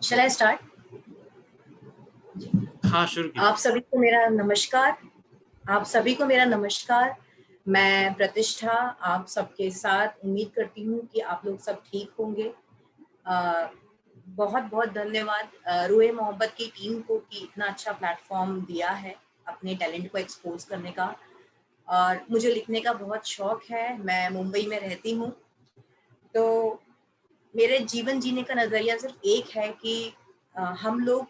Shell I start? हाँ, शुरू आप कीजिए। सभी को मेरा नमस्कार। आप सभी को मेरा नमस्कार। मैं प्रतिष्ठा आप सबके साथ उम्मीद करती हूँ कि आप लोग सब ठीक होंगे। बहुत-बहुत धन्यवाद रूहे मोहब्बत की टीम को कि इतना अच्छा प्लेटफ़ॉर्म दिया है अपने टैलेंट को एक्सपोज़ करने का। और मुझे लिखने का बहुत शौक है, मैं मुंबई में रहती हूँ। तो मेरे जीवन जीने का नज़रिया सिर्फ़ एक है कि हम लोग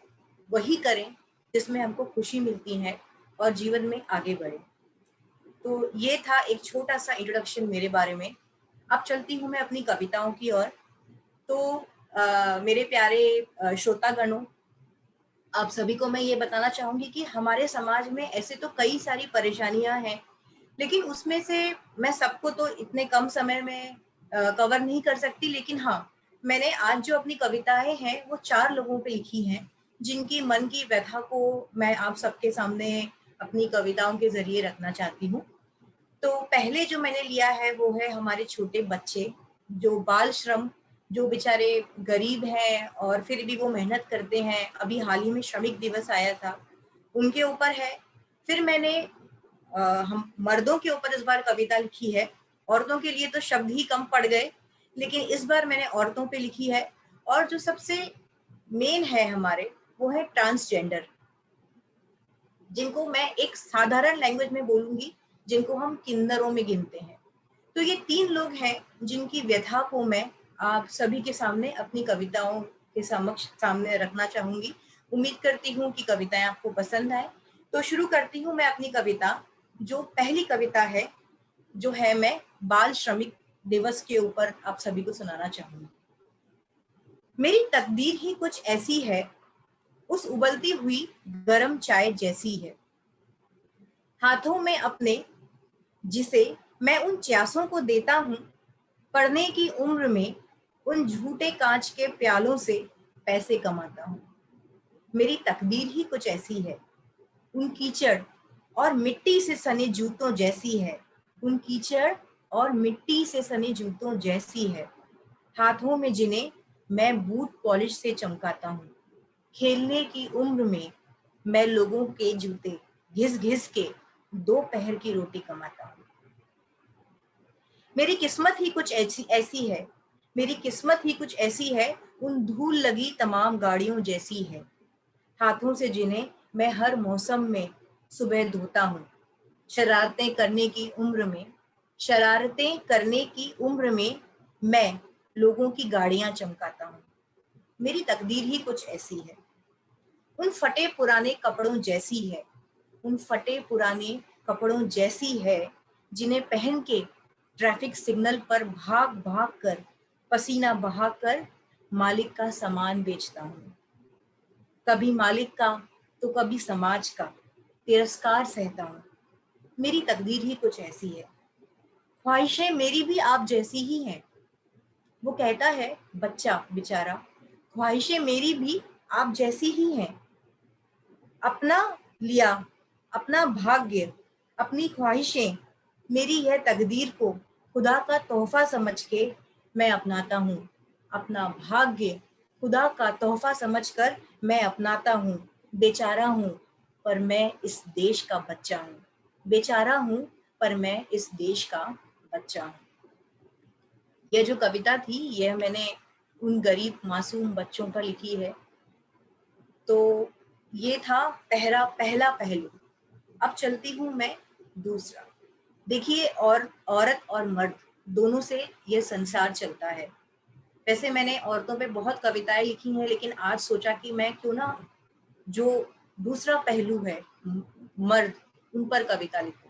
वही करें जिसमें हमको खुशी मिलती है और जीवन में आगे बढ़ें। तो ये था एक छोटा-सा इंट्रोडक्शन मेरे बारे में। अब चलती हूँ मैं अपनी कविताओं की ओर। तो मेरे प्यारे श्रोतागणों, आप सभी को मैं ये बताना चाहूँगी कि हमारे समाज में ऐसे तो कई सारी परेशानियाँ हैं, लेकिन उसमें से मैं सबको तो इतने कम समय में कवर नहीं कर सकती, लेकिन हाँ, मैंने आज जो अपनी कविताएँ हैं, वो 4 लोगों पे लिखी हैं, जिनकी मन की व्यथा को मैं आप सबके सामने अपनी कविताओं के ज़रिए रखना चाहती हूँ। तो पहले जो मैंने लिया है वो है हमारे छोटे बच्चे, जो बाल श्रम, जो बेचारे गरीब हैं और फिर भी वो मेहनत करते हैं। अभी हाल ही में श्रमिक दिवस आया था, उनके ऊपर है। फिर मैंने हम मर्दों के ऊपर इस बार कविता लिखी है। औरतों के लिए तो शब्द ही कम पड़ गए, लेकिन इस बार मैंने औरतों पे लिखी है। और जो सबसे मेन है हमारे, वो है ट्रांसजेंडर, जिनको मैं एक साधारण लैंग्वेज में बोलूँगी, जिनको हम किन्नरों में गिनते हैं। तो ये 3 लोग हैं जिनकी व्यथा को मैं आप सभी के सामने अपनी कविताओं के समक्ष सामने रखना चाहूँगी। उम्मीद करती हूँ कि कविताएँ आपको पसंद आएँ। तो शुरू करती हूँ मैं अपनी कविता, जो पहली कविता है, जो है मैं बाल श्रमिक दिवस के ऊपर आप सभी को सुनाना चाहूँगी। मेरी तकदीर ही कुछ ऐसी है, उस उबलती हुई गरम चाय जैसी है। हाथों में अपने जिसे मैं उन च्यासों को देता हूँ, पढ़ने की उम्र में उन झूठे कांच के प्यालों से पैसे कमाता हूँ। मेरी तकदीर ही कुछ ऐसी है, उन कीचड़ और मिट्टी से सने जूतों जैसी है। उन कीचड़ और मिट्टी से सने जूतों जैसी है, हाथों में जिन्हें मैं बूट पॉलिश से चमकाता हूँ। खेलने की उम्र में मैं लोगों के जूते घिस घिस के 2 पहर की रोटी कमाता हूँ। मेरी किस्मत ही कुछ ऐसी है, मेरी किस्मत ही कुछ ऐसी है, उन धूल लगी तमाम गाड़ियों जैसी है, हाथों से जिन्हें मैं हर मौसम में सुबह धोता हूँ। शरारतें करने की उम्र में शरारतें करने की उम्र में मैं लोगों की गाड़ियां चमकाता हूँ। मेरी तकदीर ही कुछ ऐसी है, उन फटे पुराने कपड़ों जैसी है, उन फटे पुराने कपड़ों जैसी है, जिन्हें पहन के ट्रैफिक सिग्नल पर भाग भाग कर पसीना बहाकर मालिक का सामान बेचता हूँ। कभी मालिक का तो कभी समाज का तिरस्कार सहता हूँ। मेरी तकदीर ही कुछ ऐसी है, ख्वाहिशें मेरी भी आप जैसी ही हैं। वो कहता है बच्चा बेचारा, ख्वाहिशें मेरी भी आप जैसी ही हैं। अपना लिया अपना भाग्य, अपनी ख्वाहिशें, मेरी यह तकदीर को खुदा का तोहफा समझ के मैं अपनाता हूँ। अपना भाग्य खुदा का तोहफा समझकर मैं अपनाता हूँ। बेचारा हूँ पर मैं इस देश का बच्चा हूँ। बेचारा हूँ पर मैं इस देश का बच्चा हूँ। यह जो कविता थी, यह मैंने उन गरीब मासूम बच्चों पर लिखी है। तो ये था पहला पहलू। अब चलती हूँ मैं दूसरा। देखिए, और औरत और मर्द दोनों से ये संसार चलता है। वैसे मैंने औरतों पे बहुत कविताएं लिखी हैं, लेकिन आज सोचा कि मैं क्यों ना जो दूसरा पहलू है मर्द, उन पर कविता लिखूं।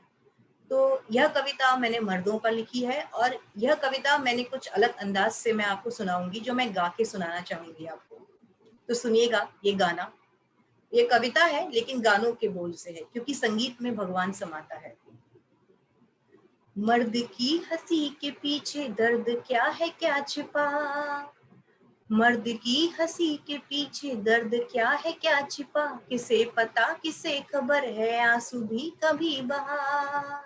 तो यह कविता मैंने मर्दों पर लिखी है और यह कविता मैंने कुछ अलग अंदाज से मैं आपको सुनाऊंगी, जो मैं गा के सुनाना चाहूंगी आपको। तो सुनिएगा ये गाना। ये कविता है लेकिन गानों के बोल से है, क्योंकि संगीत में भगवान समाता है। मर्द की हंसी के पीछे दर्द क्या है क्या छिपा, मर्द की हंसी के पीछे दर्द क्या है क्या छिपा, किसे पता किसे खबर है आंसू भी कभी बहा।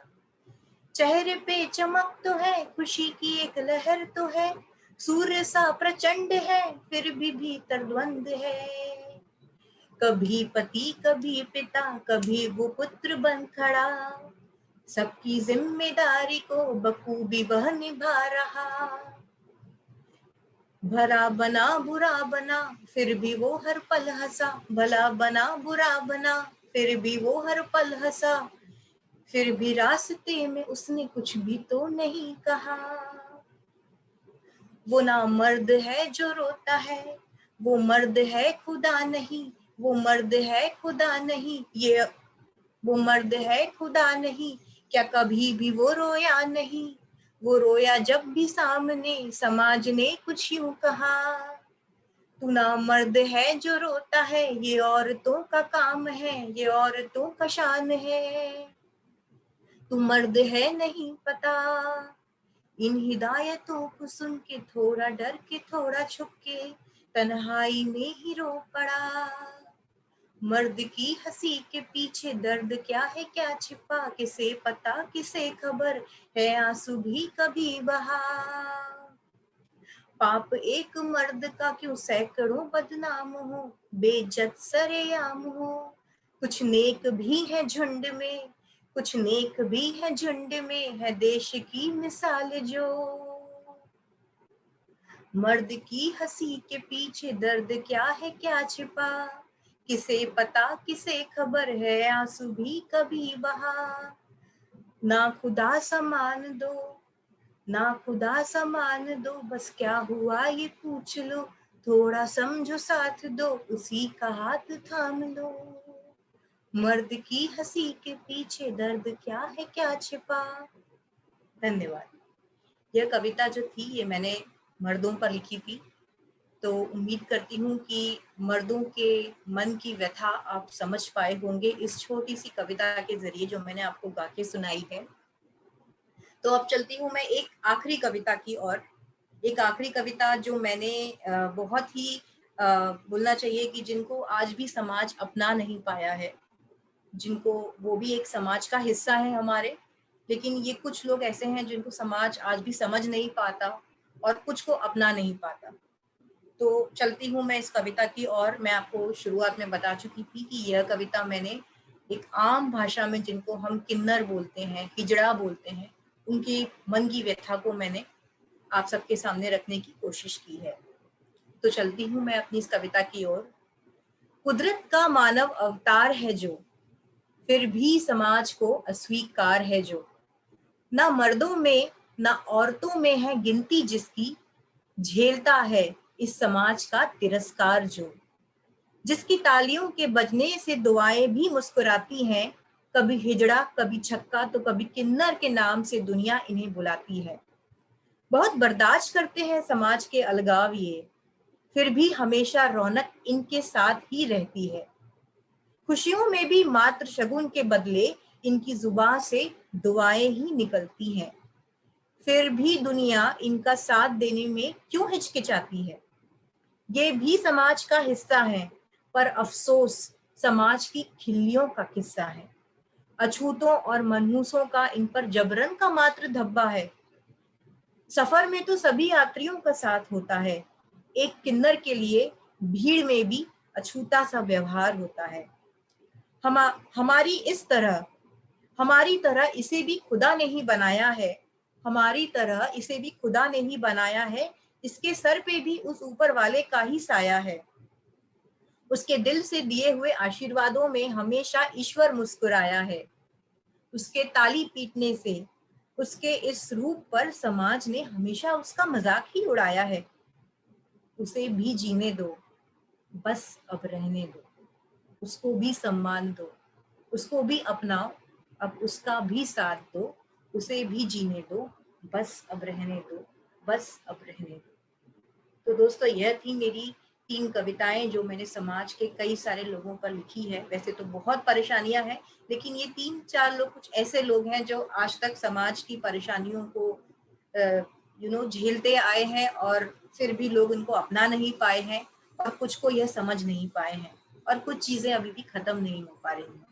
चेहरे पे चमक तो है, खुशी की एक लहर तो है, सूर्य सा प्रचंड है फिर भी भीतर द्वंद्व है, कभी पति कभी पिता कभी वो पुत्र बन खड़ा, सबकी जिम्मेदारी को बखूबी वह निभा रहा। भला बना बुरा बना फिर भी वो हर पल हंसा, भला बना बुरा बना फिर भी वो हर पल हंसा, फिर भी रास्ते में उसने कुछ भी तो नहीं कहा। वो ना मर्द है जो रोता है, वो मर्द है खुदा नहीं, वो मर्द है खुदा नहीं, ये वो मर्द है खुदा नहीं, क्या कभी भी वो रोया नहीं, वो रोया जब भी सामने समाज ने कुछ यूं कहा। तू ना मर्द है जो रोता है, ये औरतों का काम है, ये औरतों का शान है, तू मर्द है नहीं पता। इन हिदायतों को सुन के थोड़ा डर के थोड़ा छुप के तन्हाई में ही रो पड़ा। मर्द की हंसी के पीछे दर्द क्या है क्या छिपा, किसे पता किसे खबर है आंसू भी कभी बहा। पाप एक मर्द का क्यों सैकड़ों बदनाम हो, बेइज्जत सरेआम हो, कुछ नेक भी है झुंड में, कुछ नेक भी है झुंड में, है देश की मिसाल जो। मर्द की हंसी के पीछे दर्द क्या है क्या छिपा, किसे पता किसे खबर है आंसू भी कभी बहा। ना खुदा समान दो, ना खुदा समान दो, बस क्या हुआ ये पूछ लो, थोड़ा समझो साथ दो उसी का हाथ थाम लो। मर्द की हंसी के पीछे दर्द क्या है क्या छिपा। धन्यवाद। यह कविता जो थी ये मैंने मर्दों पर लिखी थी, तो उम्मीद करती हूँ कि मर्दों के मन की व्यथा आप समझ पाए होंगे इस छोटी सी कविता के जरिए जो मैंने आपको गा के सुनाई है। तो अब चलती हूँ मैं एक आखिरी कविता की ओर। एक आखिरी कविता जो मैंने बहुत ही बोलना चाहिए कि जिनको आज भी समाज अपना नहीं पाया है, जिनको वो भी एक समाज का हिस्सा है हमारे, लेकिन ये कुछ लोग ऐसे हैं जिनको समाज आज भी समझ नहीं पाता और कुछ को अपना नहीं पाता। तो चलती हूँ मैं इस कविता की और। मैं आपको शुरुआत में बता चुकी थी कि यह कविता मैंने एक आम भाषा में, जिनको हम किन्नर बोलते हैं, हिजड़ा बोलते हैं, उनकी मन की व्यथा को मैंने आप सबके सामने रखने की कोशिश की है। तो चलती हूँ मैं अपनी इस कविता की ओर। कुदरत का मानव अवतार है जो, फिर भी समाज को अस्वीकार है जो, ना मर्दों में ना औरतों में है गिनती जिसकी, झेलता है इस समाज का तिरस्कार जो, जिसकी तालियों के बजने से दुआएं भी मुस्कुराती हैं, कभी हिजड़ा कभी छक्का तो कभी किन्नर के नाम से दुनिया इन्हें बुलाती है। बहुत बर्दाश्त करते हैं समाज के अलगाव ये, फिर भी हमेशा रौनक इनके साथ ही रहती है। खुशियों में भी मात्र शगुन के बदले इनकी जुबान से दुआएं ही निकलती हैं, फिर भी दुनिया इनका साथ देने में क्यों हिचकिचाती है। ये भी समाज का हिस्सा है, पर अफसोस समाज की खिल्लियों का किस्सा है। अछूतों और मनहूसों का इन पर जबरन का मात्र धब्बा है। सफर में तो सभी यात्रियों का साथ होता है, एक किन्नर के लिए भीड़ में भी अछूता सा व्यवहार होता है। हमारी इस तरह हमारी तरह इसे भी खुदा नहीं बनाया है, हमारी तरह इसे भी खुदा नहीं बनाया है, इसके सर पे भी उस ऊपर वाले का ही साया है। उसके दिल से दिए हुए आशीर्वादों में हमेशा ईश्वर मुस्कुराया है। उसके ताली पीटने से उसके इस रूप पर समाज ने हमेशा उसका मजाक ही उड़ाया है। उसे भी जीने दो, बस अब रहने दो, उसको भी सम्मान दो, उसको भी अपनाओ, अब उसका भी साथ दो, उसे भी जीने दो, बस अब रहने दो, बस अब रहने दो। तो दोस्तों यह थी मेरी 3 कविताएं जो मैंने समाज के कई सारे लोगों पर लिखी है। वैसे तो बहुत परेशानियां हैं, लेकिन ये 3-4 लोग कुछ ऐसे लोग हैं जो आज तक समाज की परेशानियों को झेलते आए हैं और फिर भी लोग उनको अपना नहीं पाए हैं, और कुछ को यह समझ नहीं पाए हैं, और कुछ चीजें अभी भी खत्म नहीं हो पा रही हैं।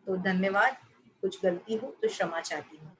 तो धन्यवाद। कुछ गलती हो तो क्षमा चाहती हूँ।